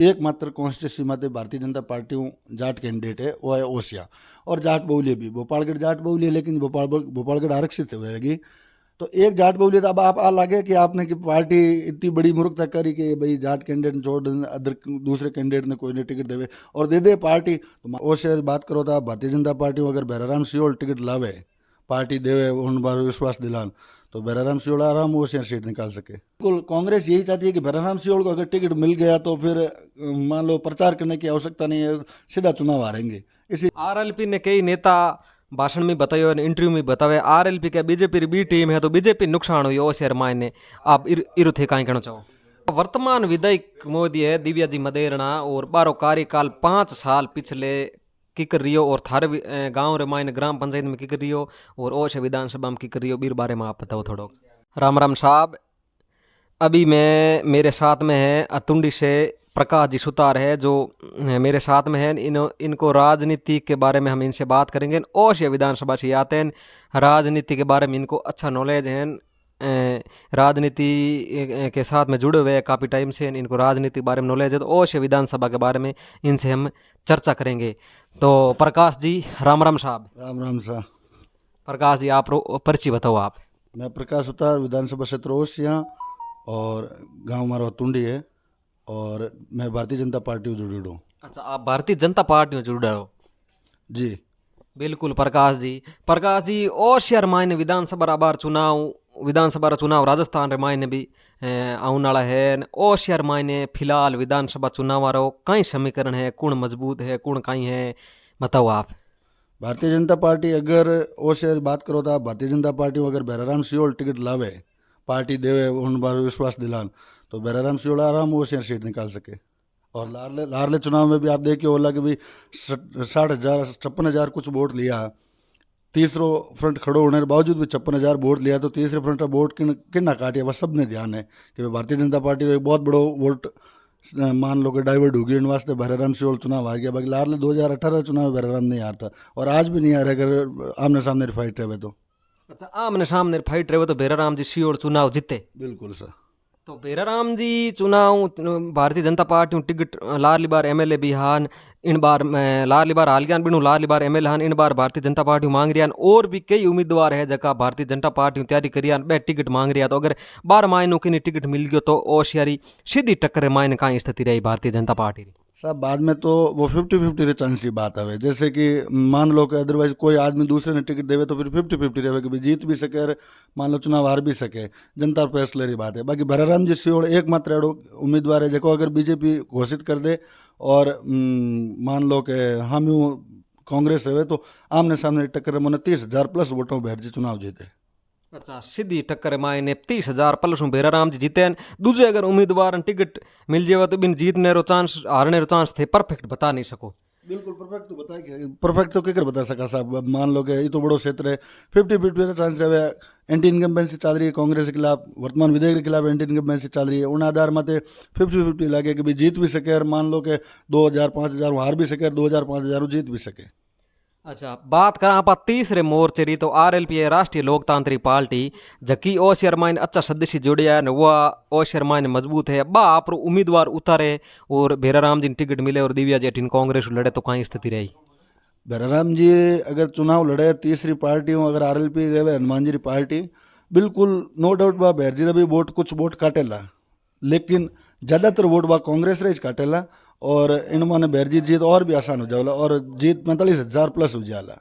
एकमात्र कॉन्स्टिट्यूंसी में Bharatiya Janata party Jat candidate है, वो है ओसिया। और जाट बहुल्य भी, भोपालगढ़ जाट बहुल्य है, लेकिन भोपालगढ़ आरक्षित होगी। तो एक जाट बहुल्य, अब आप आ लगे कि आपने कि पार्टी इतनी बड़ी मूर्खता करी कि भाई जाट कैंडिडेट छोड़ अदर दूसरे कैंडिडेट ने कोई ने टिकट देवे और दे दे पार्टी। तो ओसिया बात करो तो भारतीय जनता पार्टी अगर भैराराम सियोल टिकट लावे, पार्टी देवे उन बार विश्वास दिलान, तो भैराराम सियोल आराम ओसिया सीट निकाल सके। बिल्कुल कांग्रेस यही चाहती है कि भैराराम सियोल को अगर टिकट मिल गया तो फिर मान लो प्रचार करने की आवश्यकता नहीं है, सीधा चुनाव हारेंगे। इसी आरएलपी ने कई नेता भाषण में बतायो और इंटरव्यू में बतावे आरएलपी के बीजेपी री बी टीम है तो बीजेपी नुकसान हुई ओ शेर मायने आप इरु थे काई कहना चाहो। वर्तमान विधायक मोदी है दिव्या जी मदेरणा और बारो कार्यकाल 5 साल पिछले किकर रियो और थारे गांव रे मायने ग्राम पंचायत में किकर रियो और ओश विधानसभा में किकर रियो बीर बारे में आप बताओ थोड़ो। राम राम साहब, अभी मैं मेरे साथ में है अतुंडी से प्रकाश जी सुतार है जो मेरे साथ में है। इनको राजनीति के बारे में हम इनसे बात करेंगे। ओश विधानसभा से आते हैं, राजनीति के बारे में इनको अच्छा नॉलेज है, राजनीति के साथ में जुड़े हुए हैं काफ़ी टाइम से, इनको राजनीति के बारे में नॉलेज है। तो ओश विधानसभा के बारे में इनसे हम चर्चा करेंगे। तो प्रकाश जी राम राम साहब। राम राम साहब। प्रकाश जी आप परिचय बताओ आप। मैं प्रकाश सुतार, विधानसभा क्षेत्र ओसिया और गांव हमारा तुंडी है और मैं भारतीय जनता पार्टी से जुड़ा हूँ। अच्छा, आप भारतीय जनता पार्टी में जुड़े हो? जी बिल्कुल प्रकाश जी ओशियर मायने विधानसभा रा चुनाव राजस्थान रे मायने भी आने वाला है। ओशियर मायने फिलहाल विधानसभा चुनाव रो कई समीकरण है, कौन मजबूत है कौन कहीं है, बताओ आप। भारतीय जनता पार्टी अगर ओसिया बात करो तो भारतीय जनता पार्टी अगर भैराराम सियोल टिकट लावे, पार्टी देवे उन बार विश्वास दिलान, तो भैराराम सियोल आराम ओसिया सीट निकाल सके। और लारले चुनाव में भी आप देखिए होला कि भाई 60,000 56,000 कुछ वोट लिया, तीसरो फ्रंट खड़ो होने के बावजूद भी 56,000 वोट लिया। तो तीसरे फ्रंट का वोट किन्ना काटिया बस सबने ध्यान है कि भाई भारतीय जनता पार्टी को एक बहुत बड़ो वोट मान लो कि डाइवर्ट होगी, इन वास्ते भैराराम सियोल चुनाव आ गया। बाकी लारले 2018 चुनाव में भैराराम नहीं हारता और आज भी नहीं हारे अगर आमने सामने फाइट रहे तो। अच्छा, आमने सामने फाइट रहे तो भैराराम जी सियोर चुनाव जीते? बिल्कुल सर। तो भैराराम जी चुनाव भारतीय जनता पार्टी टिकट लारली बार एमएलए भी हान, इन बार लारली बार हाल गयान बिनु लारली बार एमएलए हान, इन बार भारतीय जनता पार्टी मांग रियान। और भी कई उम्मीदवार है जगह भारतीय जनता पार्टी तैयारी करियान बे टिकट मांग रिया। तो अगर 12 मायनों की टिकट मिल गयो तो ओशियारी सीधी टक्कर मायने कहाँ स्थिति रही भारतीय जनता पार्टी री? साहब बाद में तो वो 50-50 रे चांस की बात है। जैसे कि मान लो कि अदरवाइज कोई आदमी दूसरे ने टिकट देवे तो फिर 50-50 रहे कि भाई जीत भी सके और मान लो चुनाव हार भी सके, जनता फैसले की बात है। बाकी भैराराम जी सियोड़ एकमात्र एडो उम्मीदवार है जो अगर बीजेपी घोषित कर दे और मान लो कि हम यूँ कांग्रेस रहे तो आमने सामने टक्कर में 30,000 प्लस वोटों भैर जी चुनाव जीते। अच्छा, सीधी टक्कर मायने 30,000 प्लस भैराराम जी जीते। दूसरे अगर उम्मीदवार टिकट मिल जाए तो बिन जीतने रो चांस हारने रो चांस थे परफेक्ट बता नहीं सको। बिल्कुल परफेक्ट तो बता के परफेक्ट तो क्या बता सका साहब। अब मान लो कि ये तो बड़ो क्षेत्र है, 50-50 का चांस रहे। एंटी इनकम्बेंसी चल रही है कांग्रेस के खिलाफ, वर्तमान विधेयक के खिलाफ एंटी इनकम्बेंसी चल रही है। उन आधार मत 50-50 लगे कि भाई जीत भी सके और मान लो कि 2,000-5,000 हार भी सके और 2,000-5,000 जीत भी सके। अच्छा, बात करा आप तीसरे मोर्चे री तो आरएलपी है राष्ट्रीय लोकतांत्रिक पार्टी जकी ओशियर माइन अच्छा सदस्य जुड़िया है वो ओशियर माइन मजबूत है। बा आप उम्मीदवार उतारे और भैराराम जी टिकट मिले और दिव्या जी कांग्रेस लड़े तो कहीं स्थिति रही? भैराराम जी अगर चुनाव लड़े तीसरी पार्टी हो, अगर आरएलपी रहे हनुमान जी की पार्टी, बिल्कुल नो डाउट बा भैर जी भी वोट कुछ वोट काटेला, लेकिन ज़्यादातर वोट बा कांग्रेस रही काटेला और इन माने भैर जी जीत और भी आसान हो जाएगा और जीत 45,000 प्लस हो जाएगा।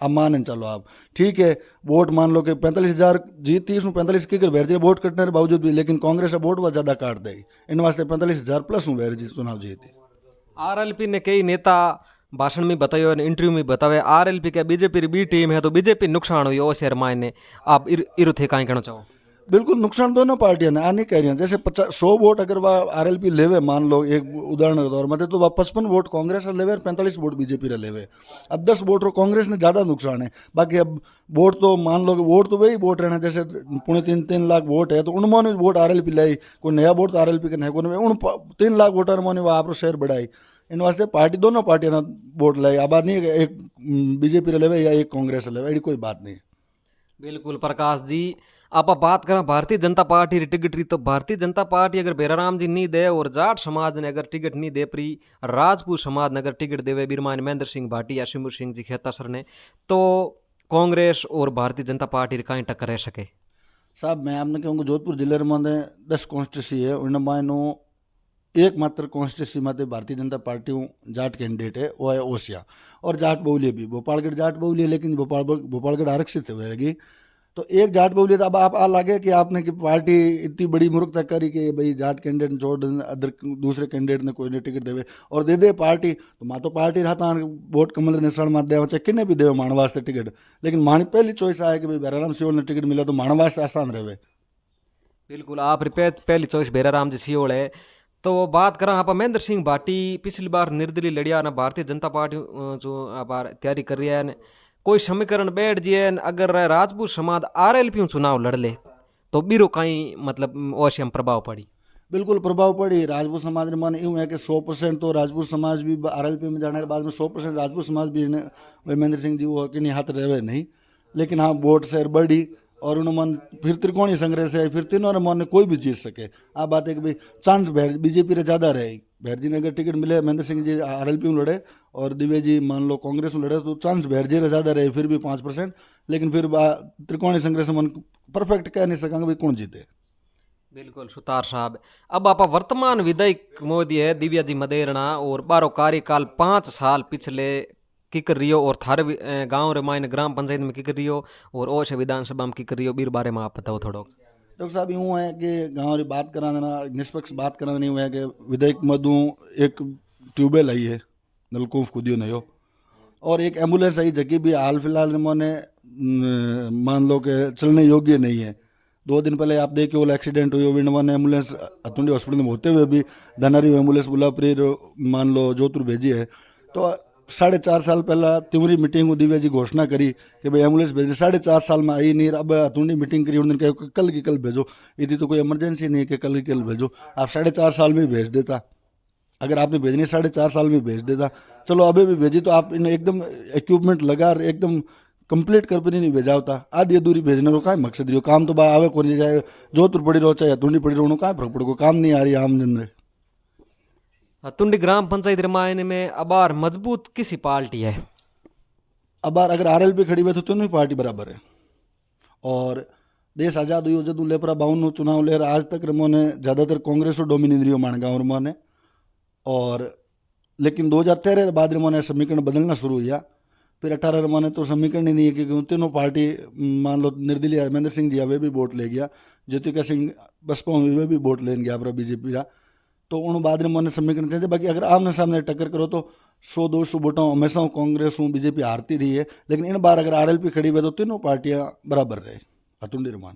अब मान चलो आप ठीक है वोट मान लो कि 45,000 जीत 30-45 की भैर जी वोट कटने के बावजूद भी, लेकिन कांग्रेस वोट वह ज़्यादा काट देगी, इन वास्ते 45,000 प्लस हूँ भैर जी चुनाव जीती। आरएलपी ने कई नेता भाषण में बतायो और इंटरव्यू में बतावे आरएलपी के बीजेपी री बी टीम है तो बीजेपी नुकसान हुई ओ शेर मायने आप इरु थे काई कहना चाहो? बिल्कुल नुकसान दोनों पार्टियां ने, आ नहीं कह रही हैं। जैसे 100 वोट अगर वह आरएलपी लेवे मान लो एक उदाहरण के तौर में, तो वह 55 वोट कांग्रेस ने लेवे और 45 वोट बीजेपी ने लेवे। अब 10 वोट रो कांग्रेस ने ज़्यादा नुकसान है। बाकी अब वोट तो मान लो कि वोट तो वही वोट रहना, जैसे 3.5 लाख वोट है तो उन्होंने वोट आरएलपी लाई, कोई नया वोट तो आरएलपी के नहीं, कोई उन 3 लाख वोटर मैंने वह आप शेयर बढ़ाई। इन वास्ते पार्टी दोनों पार्टियां ने वोट लाई। अब बात नहीं है कि एक बीजेपी लेवे या एक कांग्रेस लेवे, ऐसी कोई बात नहीं। बिल्कुल प्रकाश जी, आप बात करें भारतीय जनता पार्टी री टिकट री, तो भारतीय जनता पार्टी अगर बेराराम जी नहीं दे और जाट समाज ने अगर टिकट नहीं दे परी, राजपूत समाज ने अगर टिकट देवे बीरमान महेंद्र सिंह भाटी या सिमर सिंह जी खेता सर ने, तो कांग्रेस और भारतीय जनता पार्टी री कहीं टक्कर रह सके। साहब मैं आपने कहूँगा जोधपुर जिले में माने 10 कॉन्स्टिट्यूंसी है, उनमें मानो एकमात्र कॉन्स्टिट्यूंसी में भारतीय जनता पार्टी जाट कैंडिडेट है, वो है ओसिया। और जाट बहुल्य भी भोपालगढ़ जाट बहुल्य, लेकिन भोपालगढ़ आरक्षित हुएगी। तो एक जाट बहुल्य अब आप आ लगे कि आपने कि पार्टी इतनी बड़ी मूर्खता करी कि भाई जाट कैंडिडेट छोड़ अदर दूसरे कैंडिडेट ने कोई ने टिकट देवे और दे दे पार्टी, तो माँ तो पार्टी रहता वोट कमल निशान में देवा चाहे किन्ने भी देवे माण वास्ते टिकट, लेकिन माणी पहली चॉइस आए कि भाई बेराराम सियोल ने टिकट मिला तो माण वास्ते आसान रहे। बिल्कुल आप पहली चॉइस बेराराम जी सियोल है। तो बात करा आप महेंद्र सिंह भाटी पिछली बार निर्दलीय लड़िया ना भारतीय जनता पार्टी जो आप तैयारी कर रही है न, कोई समीकरण बैठ जिए न, अगर राजपूत समाज आरएलपी चुनाव लड़ ले तो बीरो कहीं मतलब ओशियम प्रभाव पड़ी। बिल्कुल प्रभाव पड़ी। राजपूत समाज ने मन यूँ है कि 100% तो राजपूत समाज भी आरएलपी में जाने के बाद में 100% राजपूत समाज भी महेंद्र सिंह जी वो कि नहीं हाथ रहे नहीं, लेकिन हाँ वोट शेयर बढ़ी और उन्होंने मन फिर त्रिकोणीय संग्रह से फिर तीनों ने मन कोई भी जीत सके। आप बात है कि भाई चांस बीजेपी रे ज़्यादा रहे, भैर जी ने अगर टिकट मिले महेंद्र सिंह जी आरएलपी में लड़े और दिव्य जी मान लो कांग्रेस में लड़े तो चांस भैर जी रे ज़्यादा रहे फिर भी 5%, लेकिन फिर त्रिकोणीय संग्रह से मन परफेक्ट कह नहीं सकेंगे भाई कौन जीते। बिल्कुल सुतार साहब, अब आप वर्तमान विधायक मोदी है दिव्या जी मदेरणा और बारो कार्यकाल 5 साल पिछले की कर रही हो और थारे गांव रे मायने ग्राम पंचायत में की कर रही हो और ओश विधानसभा में की कर रही हो, बीर बारे में आप बताओ थोड़ो। डॉक्टर साहब यूँ है कि गाँव की बात करा देना निष्पक्ष बात करा नहीं हुआ है कि विधेयक मधु एक ट्यूबवेल आई है, नलकूप खुदियो नहीं हो, और एक एम्बुलेंस आई जबकि भी हाल फिलहाल मैंने मान लो कि चलने योग्य नहीं है। 2 दिन पहले आप देखिए वो एक्सीडेंट हुई विंडवन एम्बुलेंस अतुंडी हॉस्पिटल में होते हुए भी धनारी एम्बुलेंस बुलापरी मान लो जोधपुर भेजी है। तो 4.5 साल पहला त्योरी मीटिंग दिव्या जी घोषणा करी कि भाई एम्बुलेंस भेजी, 4.5 साल में आई नहीं। अब अतुंडी मीटिंग करी उन्होंने कहा कल की कल भेजो, इतनी तो कोई इमरजेंसी नहीं है कि कल की कल भेजो। आप 4.5 साल में भेज देता, अगर आपने भेजनी 4.5 साल में भेज देता, चलो अभी भी भेजी तो आप इन्हें एकदम इक्विपमेंट लगा एकदम कंप्लीट कर पर नहीं भेजा होता। आधी अधूरी भेजने को का मकसद रही काम तो आवे को नहीं जाए, जोधपुर पड़ी रहो चाहे अतुंडी पड़ी रहो का फर्क पड़े को काम नहीं आ रही आम जन रे। तुंडी ग्राम पंचायत रामायण में अबार मजबूत किसी पार्टी है? अब बार अगर आरएलपी खड़ी हुई तो तीनों ही पार्टी बराबर है। और देश आज़ाद हुई जदू लेपरा 52 चुनाव ले आज तक रमो ने ज़्यादातर कांग्रेस और डोमिनेट रही माणगांव रमो ने, और लेकिन 2013 बाद रमो ने समीकरण बदलना शुरू हुआ। फिर 18 रमो ने तो समीकरण ही नहीं है क्योंकि तीनों पार्टी मान लो निर्दलीय महेंद्र सिंह जी वे भी वोट ले गया, ज्योतिका सिंह बसपा में वे भी वोट लेन गया अपना बीजेपी का, तो उन बाद में समीकरण थे। बाकी अगर आमने सामने टक्कर करो तो 100-200 वोटों हमेशा कांग्रेस हूँ बीजेपी हारती रही है, लेकिन इन बार अगर आरएलपी खड़ी हुई तो तीनों पार्टियां बराबर रहे अतुंडी रमान।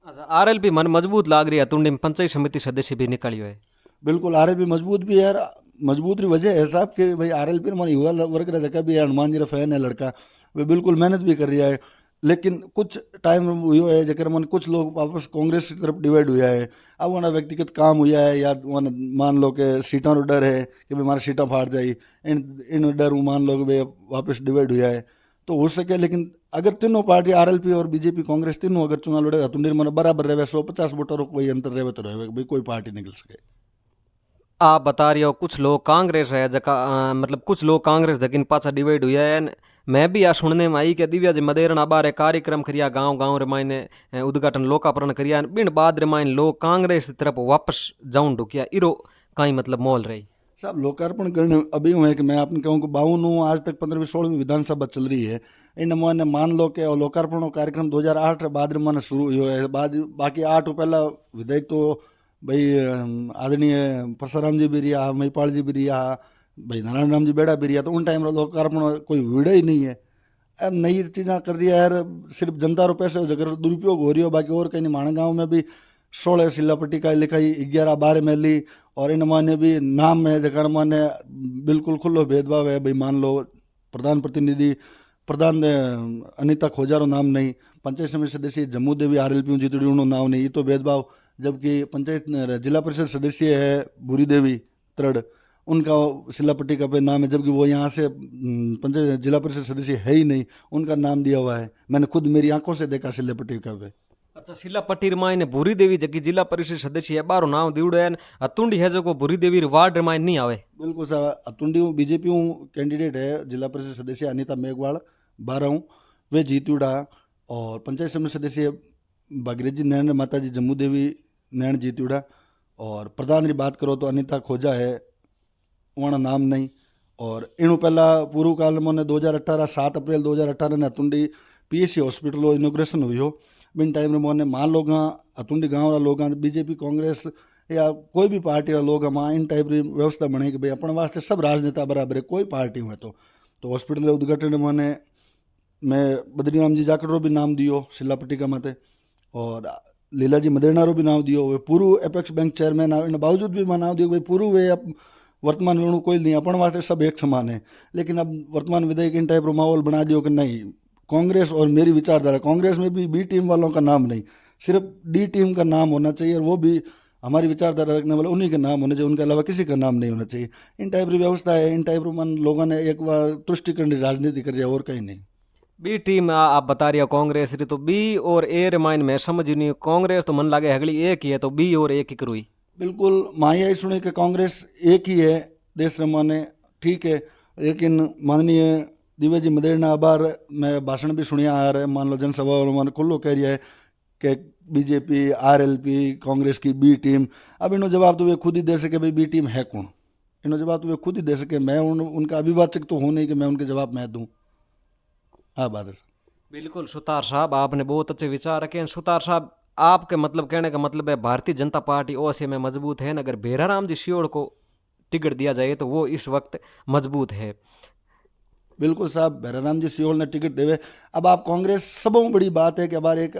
अच्छा, आरएलपी मन मजबूत लाग रही है, तुंडी में पंचायत समिति सदस्य भी निकली है। बिल्कुल आरएलपी मजबूत भी है यार, मजबूत की वजह है साहब कि भाई आरएलपी मन युवा वर्ग का जगह भी है, हनुमान जी का फैन है लड़का, वे बिल्कुल मेहनत भी कर रहा है। लेकिन कुछ टाइम हुआ है जकर मन कुछ लोग वापस कांग्रेस की तरफ डिवाइड हुआ है। अब वहाँ व्यक्तिगत काम हुआ है या वहाँ मान लो कि सीटों का डर है कि भाई हमारी सीटें फाट जाए, इन डर मान लो कि भाई वापस डिवाइड हुआ है तो हो सके। लेकिन अगर तीनों पार्टी आरएलपी और बीजेपी कांग्रेस तीनों अगर चुनाव लड़े तो निर्मन बराबर रहे, 150 वोटों कोई अंतर रहे तो रहे भाई कोई पार्टी निकल सके। आप बता रही हो कुछ लोग कांग्रेस है जका मतलब कुछ लोग कांग्रेस दकिन पाछा डिवाइड हुआ है। मैं भी आ सुनने में आई कि दिव्या जी मदेरणा बारे कार्यक्रम करिया गांव गांव रे मायने उद्घाटन लोकार्पण करिया, बिन बाद रे मायने लोग कांग्रेस की तरफ वापस जाऊं ढुकिया, इरो कहीं मतलब मोल रही साहब लोकार्पण करने अभी हुए है कि मैं आपने कहूँ कि 52 आज तक 15वीं-16वीं विधानसभा चल रही है। इन मैंने मान लो कि लोकार्पण कार्यक्रम 2008 बाद मैंने शुरू हुआ है। बाद बाकी 8 पहला विधेयक तो भाई आदरणीय परसुराम जी भी रिया, महिपाल जी भी रिया, भाई नारायण राम जी बेड़ा भी रिया, तो उन टाइम लोकार्पण कोई विड़ा ही नहीं है। अब नई चीज़ें कर रही है यार, सिर्फ जनता रो पैसे जगह दुरुपयोग हो रही हो, बाकी और कहीं नहीं। माणा गाँव में भी 16 शिलापट्टी का लिखाई 11-12 में ली, और इन माने भी नाम में जगह माने बिल्कुल खुल्लो भेदभाव है। भाई मान लो प्रधान प्रतिनिधि प्रधान अनिता खोजारो नाम नहीं, पंचायत समिति सदस्य जम्मू देवी आरएलपी जीतड़ी उन्होंने नाम नहीं, ये तो भेदभाव। जबकि पंचायत जिला परिषद सदस्य है बुरी देवी तरड़, उनका शिलापट्टी का पे नाम है, जबकि वो यहाँ से पंचायत जिला परिषद सदस्य है ही नहीं, उनका नाम दिया हुआ है। मैंने खुद मेरी आंखों से देखा शिलापट्टी का पे। अच्छा शिला पट्टी मायने भूरी देवी जगी जिला परिषद सदस्य है बारो नाम दिवड़ो है अतुंडी है जो को भूरी देवी वार्ड मायन नहीं आवे। बिल्कुल साहब, अतुंडी बीजेपी कैंडिडेट है, जिला परिषद सदस्य अनिता मेघवाल 12 वे जीतुड़ा, और पंचायत समिति सदस्य भागीरथ जी नैन माता जी जम्मू देवी नैन जीतुड़ा, और प्रधान की बात करो तो अनिता खोजा है, वहाँ नाम नहीं। और इनू पहला पूर्व काल में 2018 7 अप्रैल 2018 ने अतुंडी पीएससी हॉस्पिटल इनोग्रेशन हुई हो, बिन टाइम में मोने मान लोग अतुंडी गाँव वाला लोग बीजेपी कांग्रेस या कोई भी पार्टी वाला लोग माँ इन टाइप की व्यवस्था बने कि भाई अपने वास्ते सब राजनेता बराबर है, कोई पार्टी हुए तो हॉस्पिटल उद्घाटन मैंने मैं बद्रीराम जी जाकड़ रो भी नाम दियो शिलापट्टी का मते, और लीला जी मदेरना रो भी नाम दियो, वे पूर्व एपेक्स बैंक चेयरमैन इन बावजूद भी मैं नाम दियो भाई पूर्व वे अब वर्तमान में कोई नहीं, अपन वास्ते सब एक समान है। लेकिन अब वर्तमान विधायक इन टाइप माहौल बना दियो कि नहीं कांग्रेस और मेरी विचारधारा, कांग्रेस में भी बी टीम वालों का नाम नहीं, सिर्फ डी टीम का नाम होना चाहिए, और वो भी हमारी विचारधारा रखने वाले उन्हीं के नाम होने चाहिए, उनके अलावा किसी का नाम नहीं होना चाहिए। इन टाइप की व्यवस्था है, इन टाइप मन लोगों ने एक बार तुष्टिकरण की राजनीति कर दिया और कहीं नहीं। बी टीम आप बता रही हो कांग्रेस री तो बी और ए रे मायन में समझ नहीं कांग्रेस तो मन लागे हगली एक ही है तो बी और एक ही करुई। बिल्कुल माया ही सुने कि कांग्रेस एक ही है देश रमाने, ठीक है, लेकिन माननीय दिव्य जी मदेरना अबार मैं भाषण भी सुनिया आ रहा है, मान लो जनसभा और खुल्लो कह रहा है कि बीजेपी आरएलपी कांग्रेस की बी टीम। अब इन्हों जवाब तो वे खुद ही दे सके भाई बी टीम है कौन, इन्हों जवाब तो वे खुद ही दे सके, मैं उनका अभिवाचक तो हूँ नहीं कि मैं उनके जवाब मैं दूँ। हाँ बात है। बिल्कुल सुतार साहब आपने बहुत अच्छे विचार रखे हैं। सुतार साहब आपके मतलब कहने का मतलब है भारतीय जनता पार्टी ओसे में मजबूत है, अगर भेराराम जी सियोड़ को टिकट दिया जाए तो वो इस वक्त मजबूत है। बिल्कुल साहब, भैराराम जी सियोल ने टिकट देवे। अब आप कांग्रेस सबों बड़ी बात है कि अब एक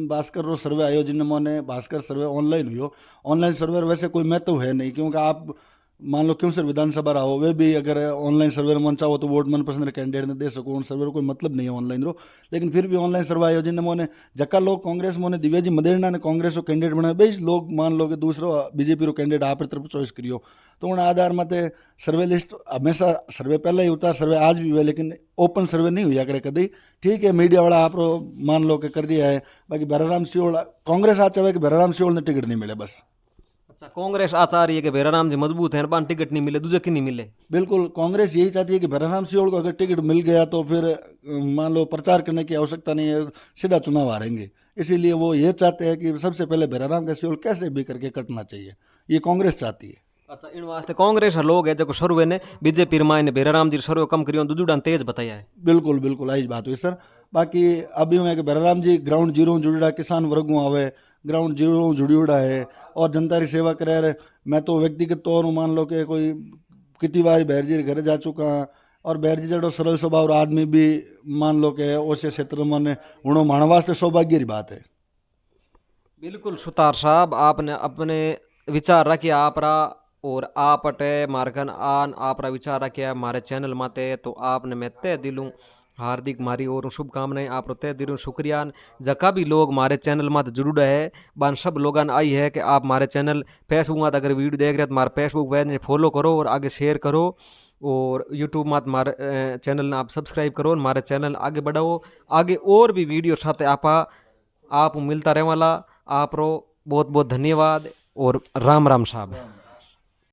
भास्कर रो सर्वे आयो जिनमें भास्कर सर्वे ऑनलाइन हुई, ऑनलाइन सर्वे वैसे कोई महत्व है नहीं, क्योंकि आप मान लो क्यों सर विधानसभा रहो वे भी अगर ऑनलाइन सर्वे मन चाहो तो वोट मनपसंद कैंडिडेट ने दे सको, उन सर्वे कोई मतलब नहीं है ऑनलाइन रो, लेकिन फिर भी ऑनलाइन सर्वे आयोजन मोने जक्का लोग कांग्रेस मोने दिव्या जी मदेरना ने कांग्रेस को कैंडिडेट बनाए, भाई लोग मान लो कि दूसरो बीजेपी रो कैंडिडेट आप तरफ चॉइस करियो, तो उन आधार मत सर्वे लिस्ट हमेशा सर्वे पहले ही होता, सर्वे आज भी हुआ, लेकिन ओपन सर्वे नहीं हुआ करे कभी, ठीक है मीडिया वाला आप मान लो कि कर दिया है। बाकी भैराराम सियोल कांग्रेस आ चाहे कि भैराराम सियोल ने टिकट नहीं मिले बस। अच्छा कांग्रेस आचार्य है कि भेराराम जी मजबूत है बान टिकट नहीं मिले दूसरे की नहीं मिले। बिल्कुल कांग्रेस यही चाहती है कि भैराराम सियोल को अगर टिकट मिल गया तो फिर मान लो प्रचार करने की आवश्यकता नहीं है, सीधा चुनाव हारेंगे, इसीलिए वो ये चाहते हैं कि सबसे पहले भैराराम का सियोल कैसे भी करके कटना चाहिए, ये कांग्रेस चाहती है। अच्छा इन वास्ते कांग्रेस लोग है जो सर्वे ने बीजेपी माय ने भेराराम जी सर्वे कम करियो दूजुडान तेज बताया है। बिल्कुल बिल्कुल आई बात हुई सर। बाकी अभी है कि भैराराम जी ग्राउंड जीरो जुड़ा किसान वर्गों आवे, ग्राउंड जीरो जुड़ियोड़ा है और जनता की सेवा करे रहे। मैं तो व्यक्तिगत तौर मान लो कि कोई कितनी बार बैर जी घर जा चुका हाँ, और बैर जी जड़ो सरल स्वभाव आदमी भी मान लो कि उस क्षेत्र में हूँ माण वास्ते सौभाग्य की बात है। बिल्कुल सुतार साहब आपने अपने विचार रखे आपरा और आप अटे मारकन आन आपरा विचार रखे हमारे चैनल माते तो आपने मैं तय दिलूँ हार्दिक मारी और शुभकामनाएं आप तय दिलूँ शुक्रिया। जका भी लोग हमारे चैनल माते जुड़े है बान सब लोगन आई है कि आप हमारे चैनल फेसबुक मात अगर वीडियो देख रहे तो हमारे फेसबुक पेज फॉलो करो और आगे शेयर करो और यूट्यूब मात हमारे चैनल ने आप सब्सक्राइब करो और हमारे चैनल आगे बढ़ाओ, आगे और भी वीडियो साथ आप मिलता रहे वाला। आप रो बहुत बहुत धन्यवाद और राम राम साहब।